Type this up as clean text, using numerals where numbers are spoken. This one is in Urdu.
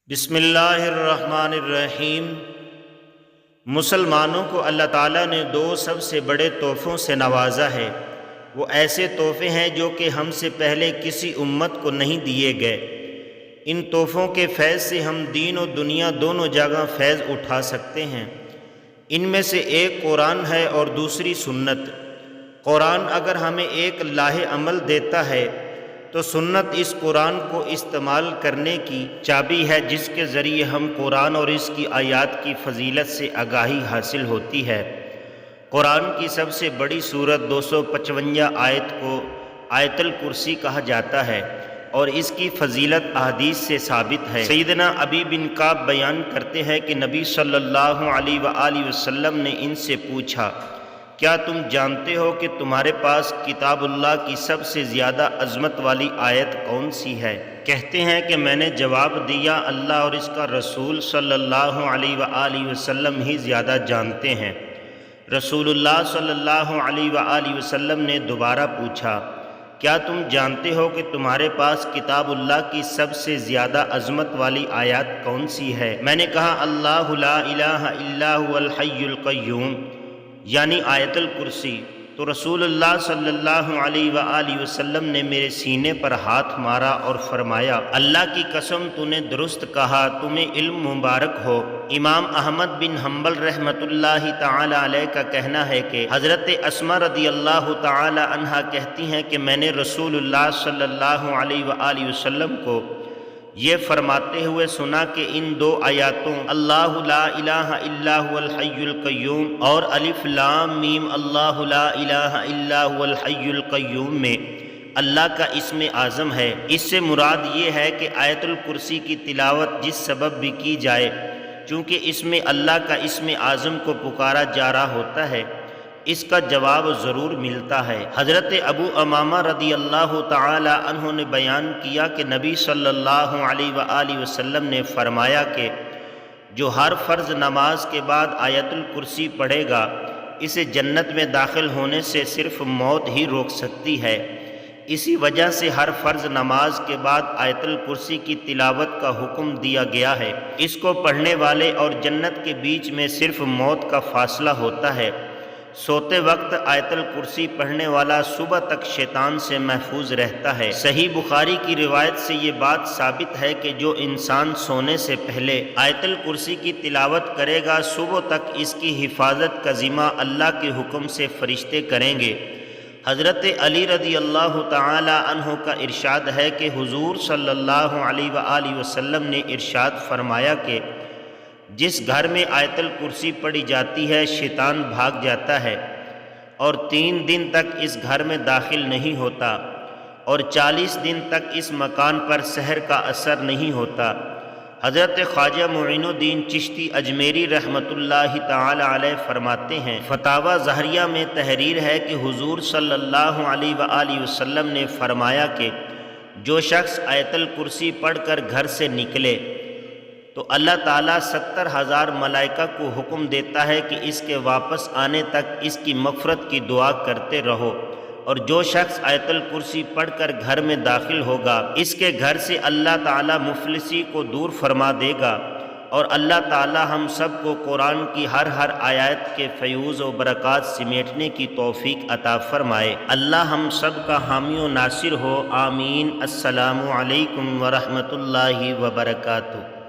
بسم اللہ الرحمن الرحیم۔ مسلمانوں کو اللہ تعالیٰ نے دو سب سے بڑے تحفوں سے نوازا ہے۔ وہ ایسے تحفے ہیں جو کہ ہم سے پہلے کسی امت کو نہیں دیے گئے۔ ان تحفوں کے فیض سے ہم دین و دنیا دونوں جگہ فیض اٹھا سکتے ہیں۔ ان میں سے ایک قرآن ہے اور دوسری سنت۔ قرآن اگر ہمیں ایک لاہ عمل دیتا ہے تو سنت اس قرآن کو استعمال کرنے کی چابی ہے، جس کے ذریعے ہم قرآن اور اس کی آیات کی فضیلت سے آگاہی حاصل ہوتی ہے۔ قرآن کی سب سے بڑی سورت 255 آیت کو آیت الکرسی کہا جاتا ہے اور اس کی فضیلت احادیث سے ثابت ہے۔ سیدنا ابی بن کعب بیان کرتے ہیں کہ نبی صلی اللہ علیہ وآلہ وسلم نے ان سے پوچھا، کیا تم جانتے ہو کہ تمہارے پاس کتاب اللہ کی سب سے زیادہ عظمت والی آیت کون سی ہے؟ کہتے ہیں کہ میں نے جواب دیا، اللہ اور اس کا رسول صلی اللہ علیہ وآلہ وسلم ہی زیادہ جانتے ہیں۔ رسول اللہ صلی اللہ علیہ وآلہ وسلم نے دوبارہ پوچھا، کیا تم جانتے ہو کہ تمہارے پاس کتاب اللہ کی سب سے زیادہ عظمت والی آیت کون سی ہے؟ میں نے کہا، اللہ لا الہ الا هو الحی القیوم، یعنی آیت الکرسی۔ تو رسول اللہ صلی اللہ علیہ وآلہ وسلم نے میرے سینے پر ہاتھ مارا اور فرمایا، اللہ کی قسم تو نے درست کہا، تمہیں علم مبارک ہو۔ امام احمد بن حنبل رحمۃ اللہ تعالی علیہ کا کہنا ہے کہ حضرت اسماء رضی اللہ تعالی عنہا کہتی ہیں کہ میں نے رسول اللہ صلی اللہ علیہ وآلہ وسلم کو یہ فرماتے ہوئے سنا کہ ان دو آیاتوں اللہ لا الہ الا هو الحی القیوم اور الف لام میم اللہ لا الہ الا هو الحی القیوم میں اللہ کا اسم اعظم ہے۔ اس سے مراد یہ ہے کہ آیت الکرسی کی تلاوت جس سبب بھی کی جائے، چونکہ اس میں اللہ کا اسم اعظم کو پکارا جا رہا ہوتا ہے، اس کا جواب ضرور ملتا ہے۔ حضرت ابو امامہ رضی اللہ تعالی عنہ نے بیان کیا کہ نبی صلی اللہ علیہ وآلہ وسلم نے فرمایا کہ جو ہر فرض نماز کے بعد آیت الکرسی پڑھے گا، اسے جنت میں داخل ہونے سے صرف موت ہی روک سکتی ہے۔ اسی وجہ سے ہر فرض نماز کے بعد آیت الکرسی کی تلاوت کا حکم دیا گیا ہے۔ اس کو پڑھنے والے اور جنت کے بیچ میں صرف موت کا فاصلہ ہوتا ہے۔ سوتے وقت آیت الکرسی پڑھنے والا صبح تک شیطان سے محفوظ رہتا ہے۔ صحیح بخاری کی روایت سے یہ بات ثابت ہے کہ جو انسان سونے سے پہلے آیت الکرسی کی تلاوت کرے گا، صبح تک اس کی حفاظت کا ذمہ اللہ کے حکم سے فرشتے کریں گے۔ حضرت علی رضی اللہ تعالی عنہ کا ارشاد ہے کہ حضور صلی اللہ علیہ وآلہ وسلم نے ارشاد فرمایا کہ جس گھر میں آیت الکرسی پڑھی جاتی ہے، شیطان بھاگ جاتا ہے اور 3 دن تک اس گھر میں داخل نہیں ہوتا اور 40 دن تک اس مکان پر سحر کا اثر نہیں ہوتا۔ حضرت خواجہ معین الدین چشتی اجمیری رحمۃ اللہ تعالی علیہ فرماتے ہیں، فتاوی ظاہریہ میں تحریر ہے کہ حضور صلی اللہ علیہ وآلہ وسلم نے فرمایا کہ جو شخص آیت الکرسی پڑھ کر گھر سے نکلے تو اللہ تعالیٰ 70,000 ملائکہ کو حکم دیتا ہے کہ اس کے واپس آنے تک اس کی مغفرت کی دعا کرتے رہو، اور جو شخص آیت الکرسی پڑھ کر گھر میں داخل ہوگا، اس کے گھر سے اللہ تعالیٰ مفلسی کو دور فرما دے گا، اور اللہ تعالیٰ ہم سب کو قرآن کی ہر آیت کے فیوز و برکات سمیٹنے کی توفیق عطا فرمائے۔ اللہ ہم سب کا حامی و ناصر ہو، آمین۔ السلام علیکم ورحمۃ اللہ وبرکاتہ۔